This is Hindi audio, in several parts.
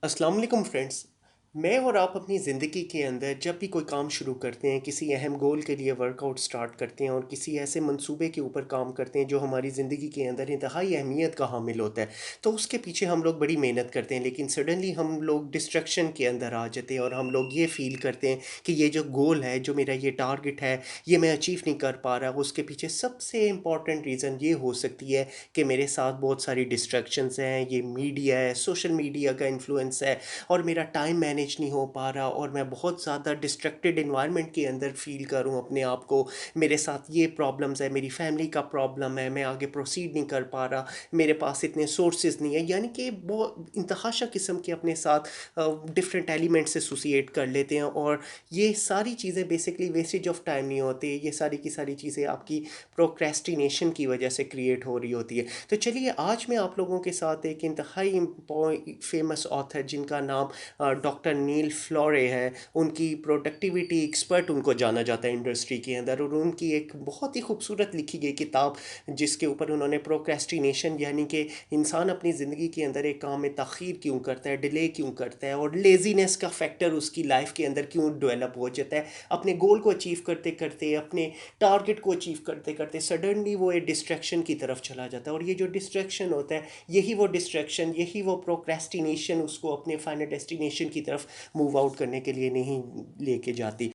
अस्सलाम वालेकुम फ्रेंड्स। मैं और आप अपनी ज़िंदगी के अंदर जब भी कोई काम शुरू करते हैं, किसी अहम गोल के लिए वर्कआउट स्टार्ट करते हैं और किसी ऐसे मंसूबे के ऊपर काम करते हैं जो हमारी ज़िंदगी के अंदर इंतहाई अहमियत का हामिल होता है, तो उसके पीछे हम लोग बड़ी मेहनत करते हैं। लेकिन सडनली हम लोग डिस्ट्रैक्शन के अंदर आ जाते हैं और हम लोग ये फ़ील करते हैं कि ये जो गोल है, जो मेरा ये टारगेट है, ये मैं अचीव नहीं कर पा रहा। उसके पीछे सबसे इम्पॉर्टेंट रीज़न ये हो सकती है कि मेरे साथ बहुत सारी डिस्ट्रैक्शंस हैं, ये मीडिया है, सोशल मीडिया का इन्फ्लुएंस है और मेरा टाइम मैनेज नहीं हो पा रहा और मैं बहुत ज़्यादा डिस्ट्रैक्टेड एनवायरनमेंट के अंदर फ़ील करूँ अपने आप को। मेरे साथ ये प्रॉब्लम्स है, मेरी फैमिली का प्रॉब्लम है, मैं आगे प्रोसीड नहीं कर पा रहा, मेरे पास इतने सोर्सेज नहीं है। यानी कि बहुत इंतहाशा किस्म के अपने साथ डिफरेंट एलिमेंट्स एसोसिएट कर लेते हैं और ये सारी चीज़ें बेसिकली वेस्टेज ऑफ टाइम नहीं होती। ये सारी की सारी चीज़ें आपकी प्रोक्रेस्टिनेशन की वजह से क्रिएट हो रही होती है। तो चलिए आज मैं आप लोगों के साथ एक इंतहाई फेमस ऑथर जिनका नाम डॉक्टर नील फ्लोरे है, उनकी प्रोडक्टिविटी एक्सपर्ट उनको जाना जाता है इंडस्ट्री के अंदर, और उनकी एक बहुत ही खूबसूरत लिखी गई किताब जिसके ऊपर उन्होंने प्रोक्रेस्टिनेशन यानी कि इंसान अपनी ज़िंदगी के अंदर एक काम में ताख़ीर क्यों करता है, डिले क्यों करता है और लेज़ीनेस का फैक्टर उसकी लाइफ के अंदर क्यों डेवलप हो जाता है, अपने गोल को अचीव करते करते, अपने टारगेट को अचीव करते करते सडनली वो एक डिस्ट्रैक्शन की तरफ चला जाता है। और ये जो डिस्ट्रैक्शन होता है, यही वो डिस्ट्रैक्शन, यही वो प्रोक्रेस्टिनेशन उसको अपने फाइनल डेस्टिनेशन की तरफ मूव आउट करने के लिए नहीं लेके जाती।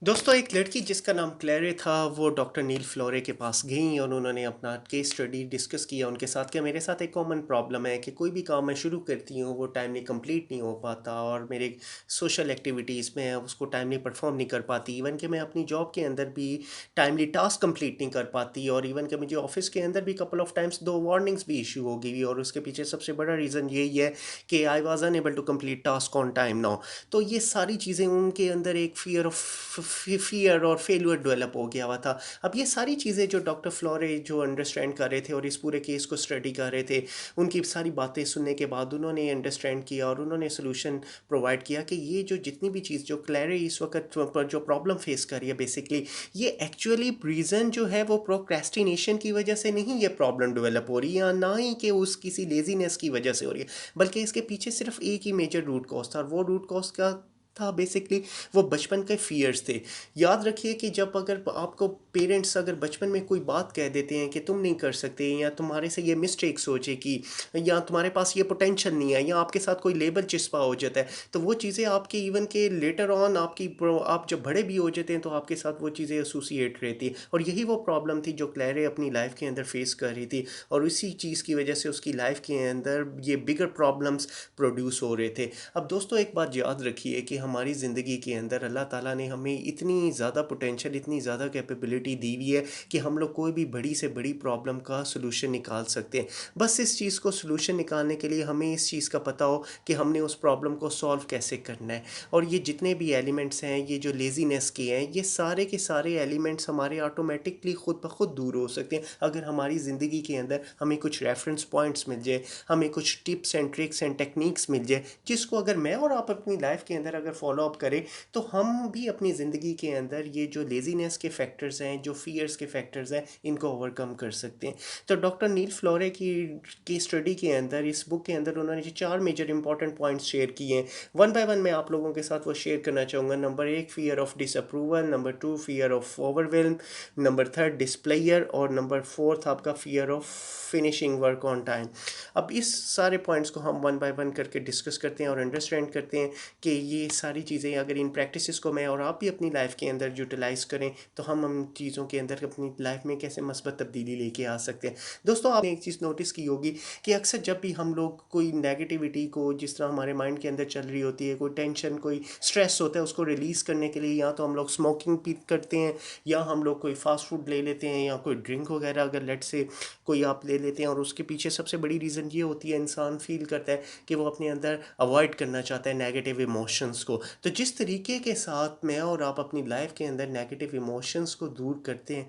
दोस्तों, एक लड़की जिसका नाम क्लैरे था वो डॉक्टर नील फ्लोरे के पास गई और उन्होंने अपना केस स्टडी डिस्कस किया उनके साथ कि मेरे साथ एक कॉमन प्रॉब्लम है कि कोई भी काम मैं शुरू करती हूँ वो टाइमली कंप्लीट नहीं हो पाता और मेरे सोशल एक्टिविटीज़ में उसको टाइमली परफॉर्म नहीं कर पाती। इवन कि मैं अपनी जॉब के अंदर भी टाइमली टास्क कंप्लीट नहीं कर पाती और इवन कि मुझे ऑफिस के अंदर भी कपल ऑफ टाइम्स 2 वार्निंग्स भी इशू हो गई और उसके पीछे सबसे बड़ा रीज़न यही है कि I was unable to complete task on time now. तो ये सारी चीज़ें उनके अंदर एक फियर और फेलियर डेवलप हो गया हुआ था। अब ये सारी चीज़ें जो डॉक्टर फ्लोरे जो अंडरस्टैंड कर रहे थे और इस पूरे केस को स्टडी कर रहे थे, उनकी सारी बातें सुनने के बाद उन्होंने अंडरस्टैंड किया और उन्होंने सोल्यूशन प्रोवाइड किया कि ये जो जितनी भी चीज़ जो क्लैरे इस वक्त पर जो प्रॉब्लम फेस कर रही है बेसिकली, ये एक्चुअली रीज़न जो है वो प्रोक्रेस्टिनेशन की वजह से नहीं ये प्रॉब्लम डेवलप हो रही है, या ना ही कि उस किसी लेजीनेस की वजह से हो रही है, बल्कि इसके पीछे सिर्फ एक ही मेजर रूट कॉज था और वो रूट कॉज क्या था बेसिकली, वो बचपन के फियर्स थे। याद रखिए कि जब अगर आपको पेरेंट्स अगर बचपन में कोई बात कह देते हैं कि तुम नहीं कर सकते या तुम्हारे से ये मिस्टेक सोचे कि या तुम्हारे पास ये पोटेंशियल नहीं है या आपके साथ कोई लेबल चिस्पा हो जाता है, तो वो चीज़ें आपके इवन के लेटर ऑन आप जब बड़े भी हो जाते हैं तो आपके साथ वो चीज़ें एसोसिएट रहती है। और यही वो प्रॉब्लम थी जो क्लैरे अपनी लाइफ के अंदर फेस कर रही थी और इसी चीज़ की वजह से उसकी लाइफ के अंदर ये बिगर प्रॉब्लम्स प्रोड्यूस हो रहे थे। अब दोस्तों, एक बात याद रखिए कि हमारी ज़िंदगी के अंदर अल्लाह ताला ने हमें इतनी ज़्यादा पोटेंशियल, इतनी ज़्यादा कैपेबिलिटी दी हुई है कि हम लोग कोई भी बड़ी से बड़ी प्रॉब्लम का सलूशन निकाल सकते हैं। बस इस चीज़ को सलूशन निकालने के लिए हमें इस चीज़ का पता हो कि हमने उस प्रॉब्लम को सॉल्व कैसे करना है। और ये जितने भी एलिमेंट्स हैं, ये जो लेज़ीनेस के हैं, ये सारे के सारे एलिमेंट्स हमारे ऑटोमेटिकली खुद ब खुद दूर हो सकते हैं अगर हमारी ज़िंदगी के अंदर हमें कुछ रेफरेंस पॉइंट्स मिल जाए, हमें कुछ tips and tricks and techniques मिल जाए, जिसको अगर मैं और आप अपनी लाइफ के अंदर अगर फॉलो अप करें तो हम भी अपनी ज़िंदगी के अंदर ये जो लेज़ीनेस के फैक्टर्स हैं, जो फियर्स के फैक्टर्स हैं, इनको ओवरकम कर सकते हैं। तो डॉक्टर नील फ्लोरे की स्टडी के अंदर, इस बुक के अंदर उन्होंने जो 4 मेजर इंपॉर्टेंट पॉइंट्स शेयर किए हैं, वन बाय वन मैं आप लोगों के साथ वो शेयर करना चाहूँगा। Number 1 fear of disapproval, number 2 fear of overwhelm, number 3 डिस्प्लेयर और नंबर 4 आपका fear of finishing work on time. अब इस सारे पॉइंट्स को हम वन बाय वन करके डिस्कस करते हैं और अंडरस्टैंड करते हैं कि ये सारी चीज़ें अगर इन प्रैक्टिसेस को मैं और आप भी अपनी लाइफ के अंदर यूटिलाइज़ करें तो हम उन चीज़ों के अंदर अपनी लाइफ में कैसे मस्बत तब्दीली लेके आ सकते हैं। दोस्तों, आपने एक चीज़ नोटिस की होगी कि अक्सर जब भी हम लोग कोई नेगेटिविटी को, जिस तरह हमारे माइंड के अंदर चल रही होती है, कोई टेंशन, कोई स्ट्रेस होता है, उसको रिलीज़ करने के लिए या तो हम लोग स्मोकिंग पी करते हैं या हम लोग कोई फास्ट फूड ले लेते हैं या कोई ड्रिंक वगैरह अगर लेट से कोई आप ले लेते हैं। और उसके पीछे सबसे बड़ी रीज़न ये होती है, इंसान फील करता है कि वो अपने अंदर अवॉइड करना चाहता है नेगेटिव इमोशंस को। तो जिस तरीके के साथ मैं और आप अपनी लाइफ के अंदर नेगेटिव इमोशंस को दूर करते हैं,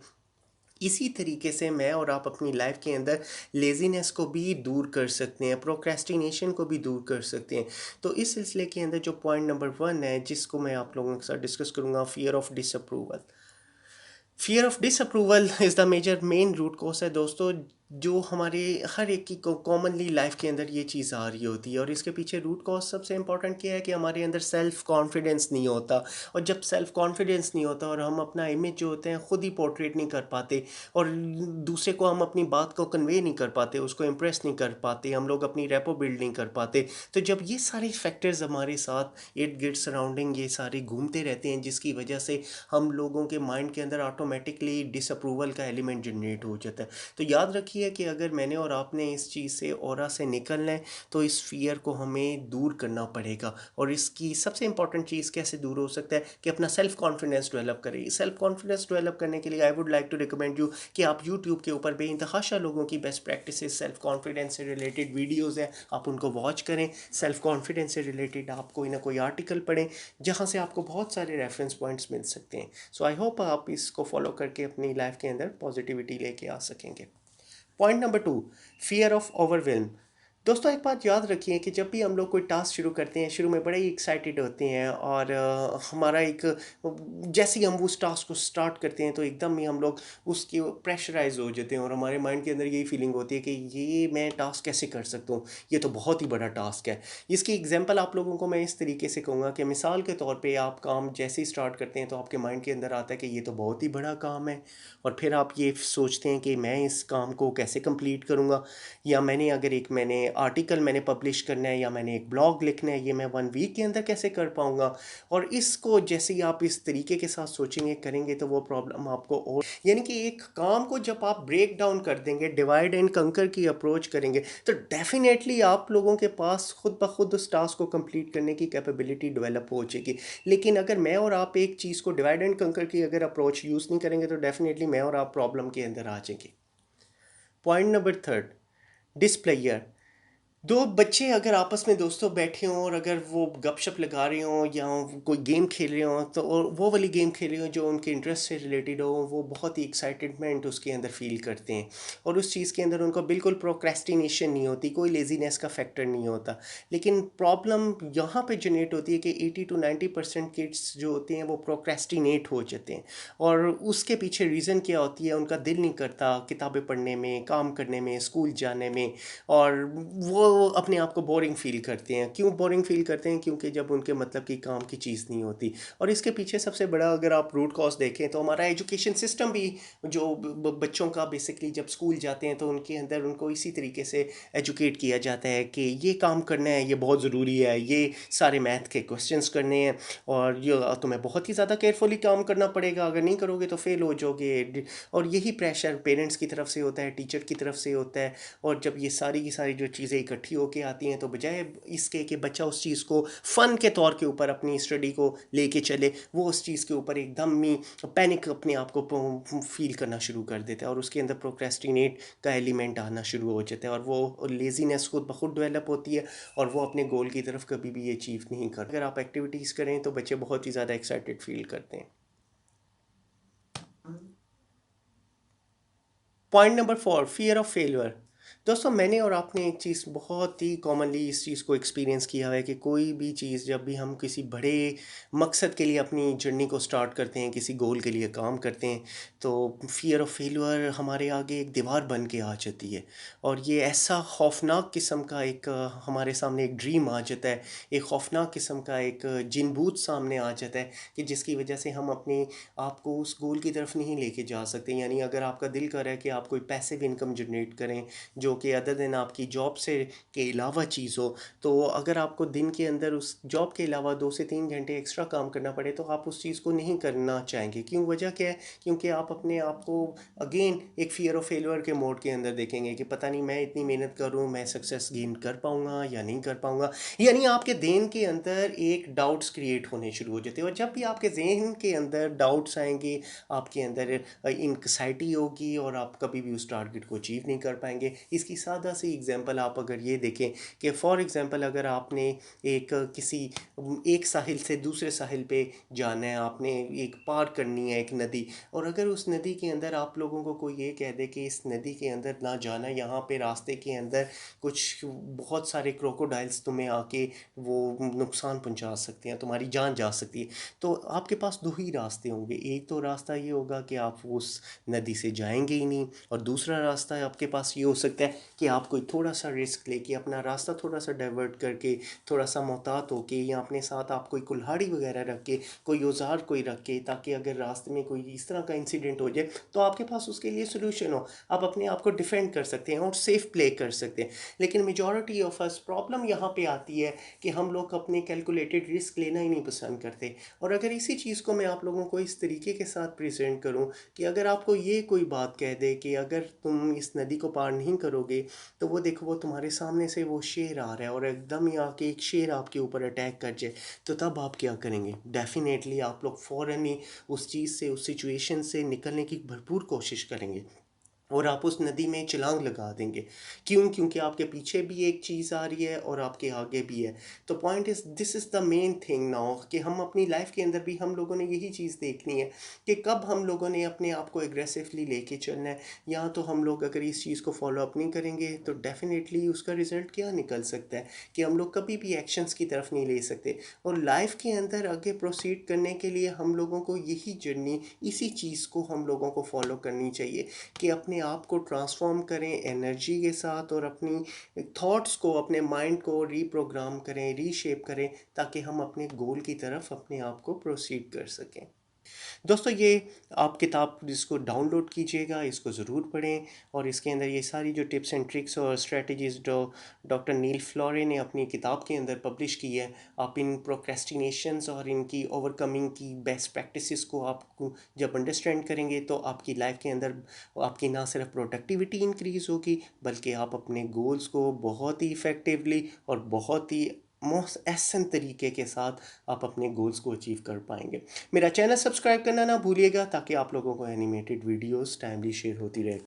इसी तरीके से मैं और आप अपनी लाइफ के अंदर लेज़ीनेस को भी दूर कर सकते हैं, प्रोक्रेस्टिनेशन को भी दूर कर सकते हैं। तो इस सिलसिले के अंदर जो पॉइंट नंबर 1 है जिसको मैं आप लोगों के साथ डिस्कस करूँगा, fear of disapproval. Fear of disapproval is the major main root cause है दोस्तों। जो हमारे हर एक की कॉमनली लाइफ के अंदर ये चीज़ आ रही होती है, और इसके पीछे रूट कॉज सबसे इम्पोर्टेंट क्या है कि हमारे अंदर सेल्फ कॉन्फिडेंस नहीं होता। और जब सेल्फ कॉन्फिडेंस नहीं होता और हम अपना इमेज जो होते हैं खुद ही पोर्ट्रेट नहीं कर पाते, और दूसरे को हम अपनी बात को कन्वे नहीं कर पाते, उसको इम्प्रेस नहीं कर पाते, हम लोग अपनी रेपो बिल्ड नहीं कर पाते। तो जब ये सारे फैक्टर्स हमारे साथ इर्द गिर्द सराउंडिंग ये सारे घूमते रहते हैं, जिसकी वजह से हम लोगों के माइंड के अंदर ऑटोमेटिकली डिसअप्रूवल का एलिमेंट जनरेट हो जाता है। तो याद रखिए कि अगर मैंने और आपने इस चीज़ से ऑरा से निकलना है, तो इस फियर को हमें दूर करना पड़ेगा। और इसकी सबसे इंपॉर्टेंट चीज़ कैसे दूर हो सकता है कि अपना सेल्फ कॉन्फिडेंस डेवलप करें। सेल्फ कॉन्फिडेंस डेवलप करने के लिए I would like to recommend you कि आप यूट्यूब के ऊपर बेइंतहाशा लोगों की बेस्ट प्रैक्टिसेस सेल्फ कॉन्फिडेंस से रिलेटेड वीडियोज़ हैं, आप उनको वॉच करें। सेल्फ कॉन्फिडेंस से रिलेटेड आप कोई ना कोई आर्टिकल पढ़ें, जहाँ से आपको बहुत सारे रेफरेंस पॉइंट्स मिल सकते हैं। सो आई होप आप इसको फॉलो करके अपनी लाइफ के अंदर पॉजिटिविटी लेके आ सकेंगे। Point number two, fear of overwhelm. दोस्तों एक बात याद रखिए कि जब भी हम लोग कोई टास्क शुरू करते हैं, शुरू में बड़े ही एक्साइटेड होते हैं, और हमारा एक जैसे ही हम उस टास्क को स्टार्ट करते हैं तो एकदम ही हम लोग उसकी प्रेशराइज हो जाते हैं, और हमारे माइंड के अंदर यही फीलिंग होती है कि ये मैं टास्क कैसे कर सकता हूँ, ये तो बहुत ही बड़ा टास्क है। इसकी एग्जांपल आप लोगों को मैं इस तरीके से कहूँगा कि मिसाल के तौर पे आप काम जैसे ही स्टार्ट करते हैं तो आपके माइंड के अंदर आता है कि ये तो बहुत ही बड़ा काम है, और फिर आप ये सोचते हैं कि मैं इस काम को कैसे कंप्लीट करूँगा, या मैंने आर्टिकल मैंने पब्लिश करना है, या मैंने एक ब्लॉग लिखना है, ये मैं 1 वीक के अंदर कैसे कर पाऊँगा। और इसको जैसे ही आप इस तरीके के साथ सोचेंगे करेंगे तो वो प्रॉब्लम आपको, और यानी कि एक काम को जब आप ब्रेक डाउन कर देंगे, डिवाइड एंड कंकर की अप्रोच करेंगे, तो डेफिनेटली आप लोगों के पास खुद ब खुद उस टास्क को कंप्लीट करने की कैपेबिलिटी डेवलप हो जाएगी। लेकिन अगर मैं और आप एक चीज़ को डिवाइड एंड कंकर की अगर अप्रोच यूज़ नहीं करेंगे, तो डेफिनेटली मैं और आप प्रॉब्लम के अंदर आ जाएंगे। Point number third, displayer. दो बच्चे अगर आपस में दोस्तों बैठे हों, और अगर वो गपशप लगा रहे हों या कोई गेम खेल रहे हों, तो और वो वाली गेम खेल रहे हों जो उनके इंटरेस्ट से रिलेटेड हो, वो बहुत ही एक्साइटमेंट उसके अंदर फील करते हैं, और उस चीज़ के अंदर उनको बिल्कुल प्रोक्रेस्टिनेशन नहीं होती, कोई लेजीनेस का फैक्टर नहीं होता। लेकिन प्रॉब्लम यहाँ पे जनरेट होती है कि 80 to 90% किड्स जो होते हैं वो प्रोक्रेस्टिनेट हो जाते हैं, और उसके पीछे रीज़न क्या होती है, उनका दिल नहीं करता किताबें पढ़ने में, काम करने में, स्कूल जाने में, और वो अपने आप को बोरिंग फील करते हैं। क्यों बोरिंग फील करते हैं? क्योंकि जब उनके मतलब की काम की चीज़ नहीं होती। और इसके पीछे सबसे बड़ा अगर आप रूट कॉज देखें तो हमारा एजुकेशन सिस्टम भी, जो बच्चों का बेसिकली जब स्कूल जाते हैं तो उनके अंदर उनको इसी तरीके से एजुकेट किया जाता है कि ये काम करना है, ये बहुत ज़रूरी है, ये सारे मैथ के क्वेश्चंस करने हैं, और ये तुम्हें बहुत ही ज़्यादा केयरफुली काम करना पड़ेगा, अगर नहीं करोगे तो फेल हो जाओगे। और यही प्रेशर पेरेंट्स की तरफ से होता है, टीचर की तरफ से होता है। और जब ये सारी की सारी जो चीज़ें इकट्ठी होके आती हैं, तो बजाय इसके कि बच्चा उस चीज़ को फ़न के तौर के ऊपर अपनी स्टडी को लेके चले, वो उस चीज़ के ऊपर एकदम ही पैनिक अपने आप को फील करना शुरू कर देता है, और उसके अंदर प्रोक्रेस्टिनेट का एलिमेंट आना शुरू हो जाता है, और वो लेजीनेस खुद ब खुद डेवलप होती है, और वो अपने गोल की तरफ कभी भी अचीव नहीं करते। अगर आप एक्टिविटीज़ करें तो बच्चे बहुत ही ज़्यादा एक्साइटेड फील करते हैं। Point number four, fear of failure. दोस्तों मैंने और आपने एक चीज़ बहुत ही कॉमनली इस चीज़ को एक्सपीरियंस किया है कि कोई भी चीज़ जब भी हम किसी बड़े मकसद के लिए अपनी जर्नी को स्टार्ट करते हैं, किसी गोल के लिए काम करते हैं, तो फियर ऑफ फेलियर हमारे आगे एक दीवार बन के आ जाती है, और ये ऐसा खौफनाक किस्म का एक हमारे सामने एक ड्रीम आ जाता है, एक खौफनाक किस्म का एक जिनबूत सामने आ जाता है, कि जिसकी वजह से हम अपने आपको उस गोल की तरफ नहीं लेके जा सकते। यानी अगर आपका दिल कर रहा है कि आप कोई पैसिव इनकम जनरेट करें, जो कि अदर दिन आपकी जॉब से के अलावा चीज़ हो, तो अगर आपको दिन के अंदर उस जॉब के अलावा 2 से 3 घंटे एक्स्ट्रा काम करना पड़े, तो आप उस चीज़ को नहीं करना चाहेंगे। क्यों? वजह क्या है? क्योंकि आप अपने आप को अगेन एक फियर ऑफ फेलियर के मोड के अंदर देखेंगे कि पता नहीं मैं इतनी मेहनत करूँ, मैं सक्सेस गेन कर पाऊँगा या नहीं कर पाऊँगा। यानी आपके देन के अंदर एक डाउट्स क्रिएट होने शुरू हो जाते हैं, और जब भी आपके जहन के अंदर डाउट्स आएंगे, आपके अंदर इंक्साइटी होगी, और आप कभी भी उस टारगेट को अचीव नहीं कर पाएंगे। इसकी इसकी सादा सी एग्जांपल आप अगर ये देखें कि फॉर एग्जांपल अगर आपने एक किसी एक साहिल से दूसरे साहिल पे जाना है, आपने एक पार करनी है एक नदी, और अगर उस नदी के अंदर आप लोगों को कोई ये कह दे कि इस नदी के अंदर ना जाना, यहाँ पे रास्ते के अंदर कुछ बहुत सारे क्रोकोडाइल्स तुम्हें आके वो नुकसान पहुंचा सकते हैं, तुम्हारी जान जा सकती है, तो आपके पास दो ही रास्ते होंगे। एक तो रास्ता ये होगा कि आप उस नदी से जाएंगे ही नहीं, और दूसरा रास्ता आपके पास ये हो सकता है कि आप कोई थोड़ा सा रिस्क लेके अपना रास्ता थोड़ा सा डाइवर्ट करके, थोड़ा सा मोहतात होके, या अपने साथ आप कोई कुल्हाड़ी वगैरह रख के, कोई औजार कोई रख के, ताकि अगर रास्ते में कोई इस तरह का इंसिडेंट हो जाए तो आपके पास उसके लिए सोल्यूशन हो, आप अपने आप को डिफेंड कर सकते हैं और सेफ प्ले कर सकते हैं। लेकिन मेजॉरिटी ऑफ अस प्रॉब्लम यहाँ पे आती है कि हम लोग अपने कैलकुलेटेड रिस्क लेना ही नहीं पसंद करते। और अगर इसी चीज़ को मैं आप लोगों को इस तरीके के साथ प्रेजेंट करूँ कि अगर आपको ये कोई बात कह दे कि अगर तुम इस नदी को पार नहीं करोगे तो वो देखो वो तुम्हारे सामने से वो शेर आ रहा है और एकदम ही आके एक शेर आपके ऊपर अटैक कर जाए, तो तब आप क्या करेंगे? डेफिनेटली आप लोग फ़ौरन ही उस चीज़ से, उस सिचुएशन से निकलने की भरपूर कोशिश करेंगे और आप उस नदी में छलांग लगा देंगे। क्यों? क्योंकि आपके पीछे भी एक चीज़ आ रही है और आपके आगे भी है। तो point is, this is the main thing now, कि हम अपनी लाइफ के अंदर भी हम लोगों ने यही चीज़ देखनी है कि कब हम लोगों ने अपने आप को एग्रेसिवली लेके चलना है, या तो हम लोग अगर इस चीज़ को फॉलो अप नहीं करेंगे तो डेफिनेटली उसका रिजल्ट क्या निकल सकता है कि हम लोग कभी भी एक्शंस की तरफ नहीं ले सकते। और लाइफ के अंदर आगे प्रोसीड करने के लिए हम लोगों को यही जर्नी, इसी चीज़ को हम लोगों को फॉलो करनी चाहिए कि अपने आप को ट्रांसफॉर्म करें एनर्जी के साथ, और अपनी थॉट्स को, अपने माइंड को रीप्रोग्राम करें, रीशेप करें, ताकि हम अपने गोल की तरफ अपने आप को प्रोसीड कर सकें। दोस्तों, ये आप किताब इसको डाउनलोड कीजिएगा, इसको ज़रूर पढ़ें, और इसके अंदर ये सारी जो टिप्स एंड ट्रिक्स और स्ट्रेटजीज़ जो डॉक्टर नील फ्लोरे ने अपनी किताब के अंदर पब्लिश की है, आप इन प्रोक्रेस्टिनेशंस और इनकी ओवरकमिंग की बेस्ट प्रैक्टिसेस को आप जब अंडरस्टैंड करेंगे तो आपकी लाइफ के अंदर आपकी ना सिर्फ प्रोडक्टिविटी इंक्रीज़ होगी, बल्कि आप अपने गोल्स को बहुत ही इफ़ेक्टिवली और बहुत ही मोस्ट एहसन तरीके के साथ आप अपने गोल्स को अचीव कर पाएंगे। मेरा चैनल सब्सक्राइब करना ना भूलिएगा ताकि आप लोगों को एनिमेटेड वीडियोस टाइमली शेयर होती रहे